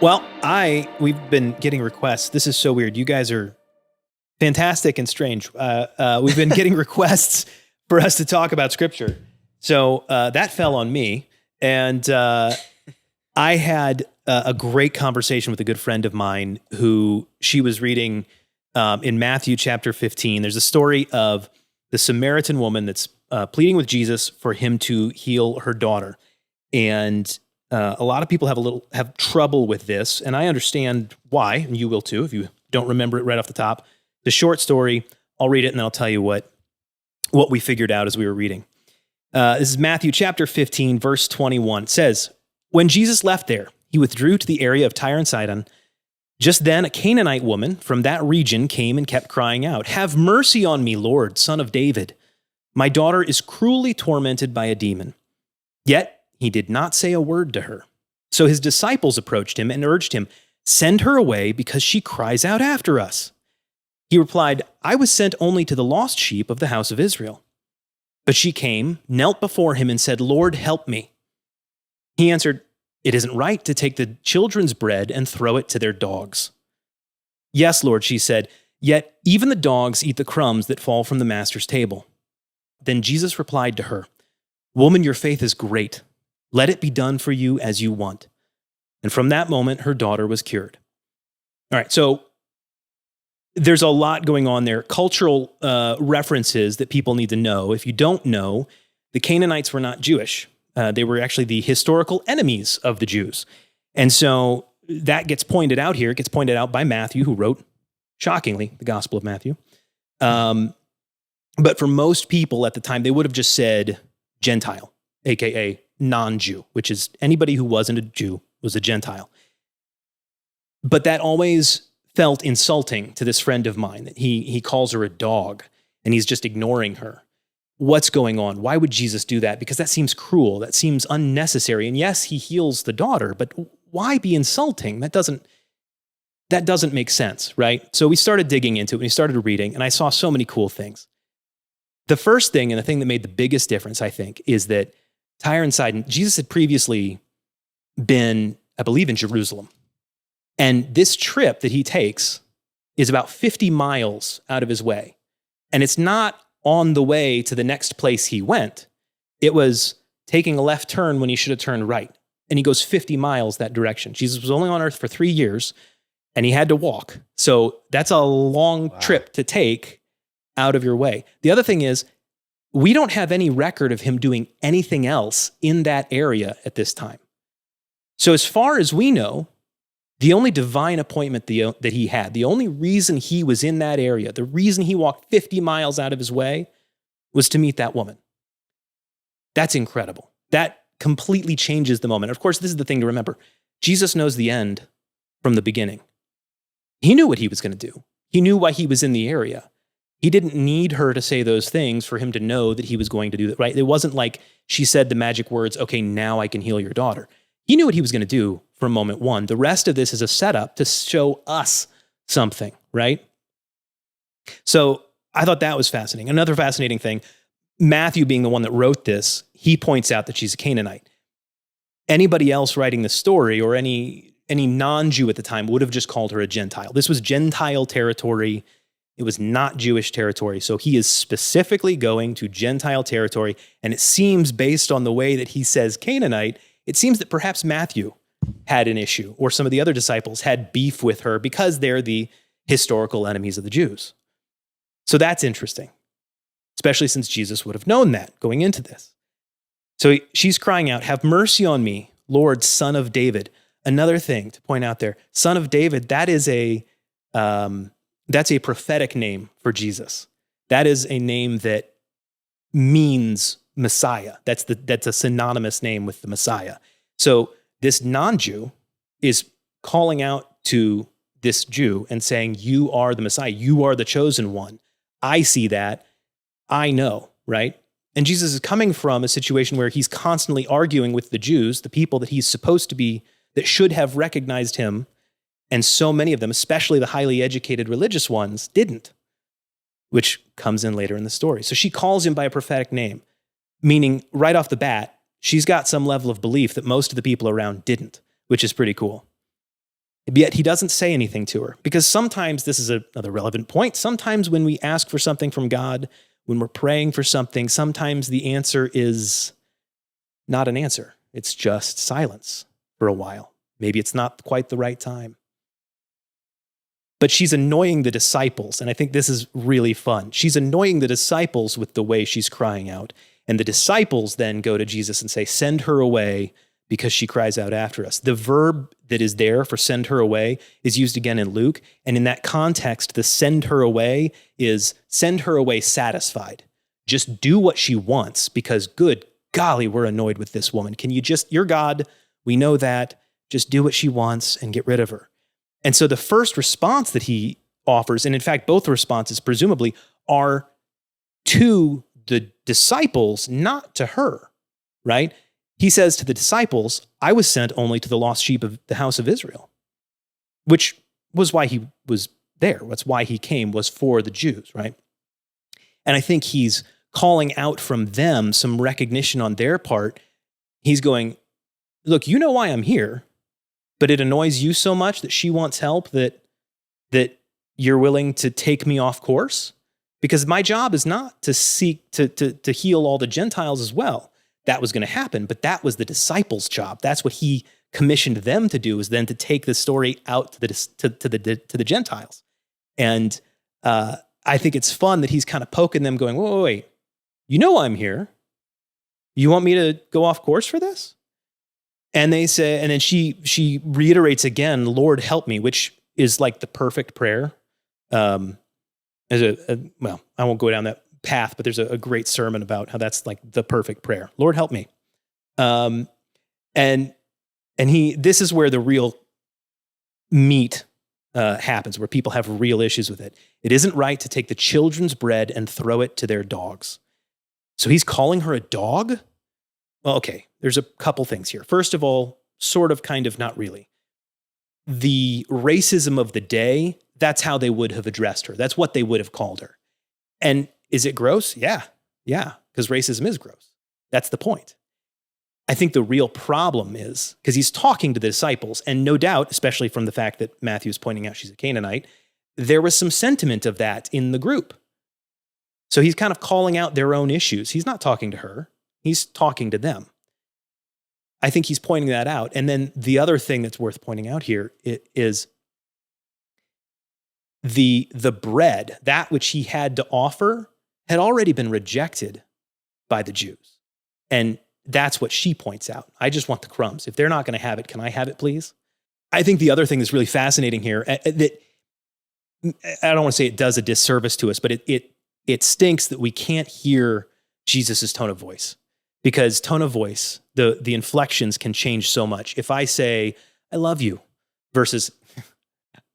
Well, we've been getting requests. This is so weird. You guys are fantastic and strange. We've been getting requests for us to talk about scripture. So that fell on me. And I had a great conversation with a good friend of mine who she was reading in Matthew chapter 15. There's a story of the Samaritan woman that's pleading with Jesus for him to heal her daughter. And a lot of people have trouble with this, and I understand why, and you will too if you don't remember it right off the top. The short story, I'll read it and then I'll tell you what we figured out as we were reading. This is Matthew chapter 15, verse 21. It says, "When Jesus left there, he withdrew to the area of Tyre and Sidon. Just then a Canaanite woman from that region came and kept crying out, 'Have mercy on me, Lord, Son of David. My daughter is cruelly tormented by a demon.' Yet he did not say a word to her. So his disciples approached him and urged him, 'Send her away because she cries out after us.' He replied, 'I was sent only to the lost sheep of the house of Israel.' But she came, knelt before him and said, 'Lord, help me.' He answered, 'It isn't right to take the children's bread and throw it to their dogs.' 'Yes, Lord,' she said, 'yet even the dogs eat the crumbs that fall from the master's table.' Then Jesus replied to her, 'Woman, your faith is great. Let it be done for you as you want.' And from that moment, her daughter was cured." All right, so there's a lot going on there. Cultural references that people need to know. If you don't know, the Canaanites were not Jewish. They were actually the historical enemies of the Jews. And so that gets pointed out here. It gets pointed out by Matthew, who wrote, shockingly, the Gospel of Matthew. But for most people at the time, they would have just said Gentile, aka non-Jew, which is anybody who wasn't a Jew was a Gentile. But that always felt insulting to this friend of mine, that he calls her a dog and he's just ignoring her. What's going on? Why would Jesus do that? Because that seems cruel. That seems unnecessary. And yes, he heals the daughter, but why be insulting? That doesn't make sense, right? So we started digging into it and we started reading, and I saw so many cool things. The first thing, and the thing that made the biggest difference, I think, is that Tyre and Sidon, Jesus had previously been, I believe, in Jerusalem. And this trip that he takes is about 50 miles out of his way. And it's not on the way to the next place he went. It was taking a left turn when he should have turned right. And he goes 50 miles that direction. Jesus was only on earth for 3 years, and he had to walk. So that's a long trip to take out of your way. The other thing is, we don't have any record of him doing anything else in that area at this time. So as far as we know, the only divine appointment that he had, the only reason he was in that area, the reason he walked 50 miles out of his way was to meet that woman. That's incredible. That completely changes the moment. Of course, this is the thing to remember. Jesus knows the end from the beginning. He knew what he was going to do. He knew why he was in the area. He didn't need her to say those things for him to know that he was going to do that, right? It wasn't like she said the magic words, "Okay, now I can heal your daughter." He knew what he was going to do from moment one. The rest of this is a setup to show us something, right? So I thought that was fascinating. Another fascinating thing, Matthew being the one that wrote this, he points out that she's a Canaanite. Anybody else writing the story or any non-Jew at the time would have just called her a Gentile. This was Gentile territory. It was not Jewish territory. So he is specifically going to Gentile territory. And it seems, based on the way that he says Canaanite, it seems that perhaps Matthew had an issue, or some of the other disciples had beef with her because they're the historical enemies of the Jews. So that's interesting, especially since Jesus would have known that going into this. So she's crying out, "Have mercy on me, Lord, Son of David." Another thing to point out there, Son of David, that's a prophetic name for Jesus. That is a name that means Messiah. That's a synonymous name with the Messiah. So this non-Jew is calling out to this Jew and saying, "You are the Messiah. You are the chosen one. I see that. I know," right? And Jesus is coming from a situation where he's constantly arguing with the Jews, the people that he's supposed to be, that should have recognized him. And so many of them, especially the highly educated religious ones, didn't, which comes in later in the story. So she calls him by a prophetic name, meaning right off the bat, she's got some level of belief that most of the people around didn't, which is pretty cool. Yet he doesn't say anything to her, because sometimes, this is another relevant point, sometimes when we ask for something from God, when we're praying for something, sometimes the answer is not an answer. It's just silence for a while. Maybe it's not quite the right time. But she's annoying the disciples, and I think this is really fun. She's annoying the disciples with the way she's crying out. And the disciples then go to Jesus and say, send her away because she cries out after us. The verb that is there for send her away is used again in Luke. And in that context, the send her away is send her away satisfied. Just do what she wants, because good golly, we're annoyed with this woman. Can you just, you're God, we know that, just do what she wants and get rid of her. And so the first response that he offers, and in fact, both responses presumably are to the disciples, not to her, right? He says to the disciples, I was sent only to the lost sheep of the house of Israel, which was why he was there. That's why he came, was for the Jews, right? And I think he's calling out from them some recognition on their part. He's going, look, you know why I'm here, but it annoys you so much that she wants help that you're willing to take me off course? Because my job is not to seek to heal all the Gentiles as well. That was going to happen, but that was the disciples' job. That's what he commissioned them to do, is then to take the story out to the Gentiles. And I think it's fun that he's kind of poking them, going, wait, you know I'm here. You want me to go off course for this? And they say, and then she reiterates again, Lord, help me, which is like the perfect prayer. Well, I won't go down that path, but there's a great sermon about how that's like the perfect prayer. Lord, help me. And this is where the real meat happens, where people have real issues with it. It isn't right to take the children's bread and throw it to their dogs. So he's calling her a dog? Well, okay, there's a couple things here. First of all, sort of, kind of, not really. The racism of the day, that's how they would have addressed her. That's what they would have called her. And is it gross? Yeah, because racism is gross. That's the point. I think the real problem is, because he's talking to the disciples, and no doubt, especially from the fact that Matthew's pointing out she's a Canaanite, there was some sentiment of that in the group. So he's kind of calling out their own issues. He's not talking to her. He's talking to them. I think he's pointing that out. And then the other thing that's worth pointing out here is the bread, that which he had to offer, had already been rejected by the Jews. And that's what she points out. I just want the crumbs. If they're not going to have it, can I have it, please? I think the other thing that's really fascinating here, that I don't want to say it does a disservice to us, but it stinks that we can't hear Jesus' tone of voice. Because tone of voice, the inflections can change so much. If I say, I love you, versus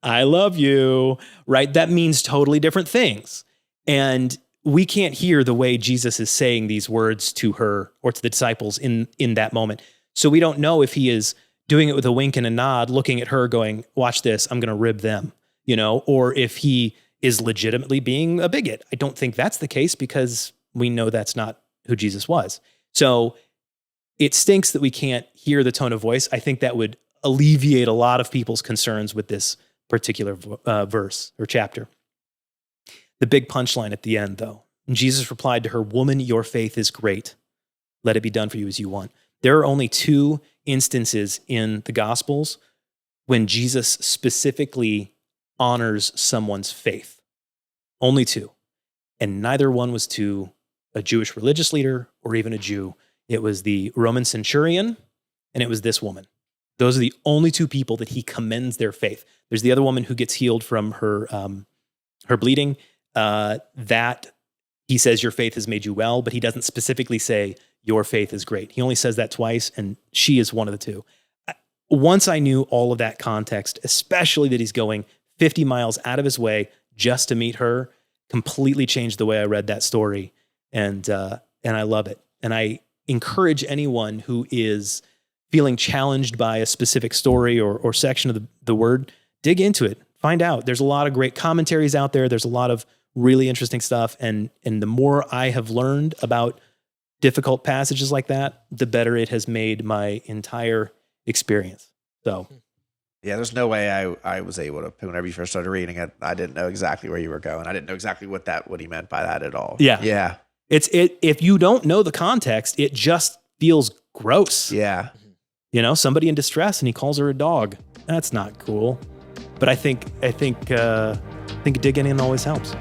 I love you, right? That means totally different things. And we can't hear the way Jesus is saying these words to her or to the disciples in that moment. So we don't know if he is doing it with a wink and a nod, looking at her going, watch this, I'm going to rib them, or if he is legitimately being a bigot. I don't think that's the case, because we know that's not who Jesus was. So it stinks that we can't hear the tone of voice. I think that would alleviate a lot of people's concerns with this particular verse or chapter. The big punchline at the end, though. And Jesus replied to her, woman, your faith is great. Let it be done for you as you want. There are only 2 instances in the Gospels when Jesus specifically honors someone's faith. Only 2. And neither one was to a Jewish religious leader or even a Jew. It was the Roman centurion, and it was this woman. Those are the only 2 people that he commends their faith. There's the other woman who gets healed from her bleeding. That he says, your faith has made you well, but he doesn't specifically say, your faith is great. He only says that twice, and she is one of the 2. Once I knew all of that context, especially that he's going 50 miles out of his way just to meet her, completely changed the way I read that story. And I love it. And I encourage anyone who is feeling challenged by a specific story or section of the word, dig into it, find out. There's a lot of great commentaries out there. There's a lot of really interesting stuff. And the more I have learned about difficult passages like that, the better it has made my entire experience. So Yeah, there's no way I was able to, whenever you first started reading it, I didn't know exactly where you were going. I didn't know exactly what he meant by that at all. Yeah. Yeah. If you don't know the context, it just feels gross. Yeah. You know, somebody in distress and he calls her a dog. That's not cool. But I think digging in always helps.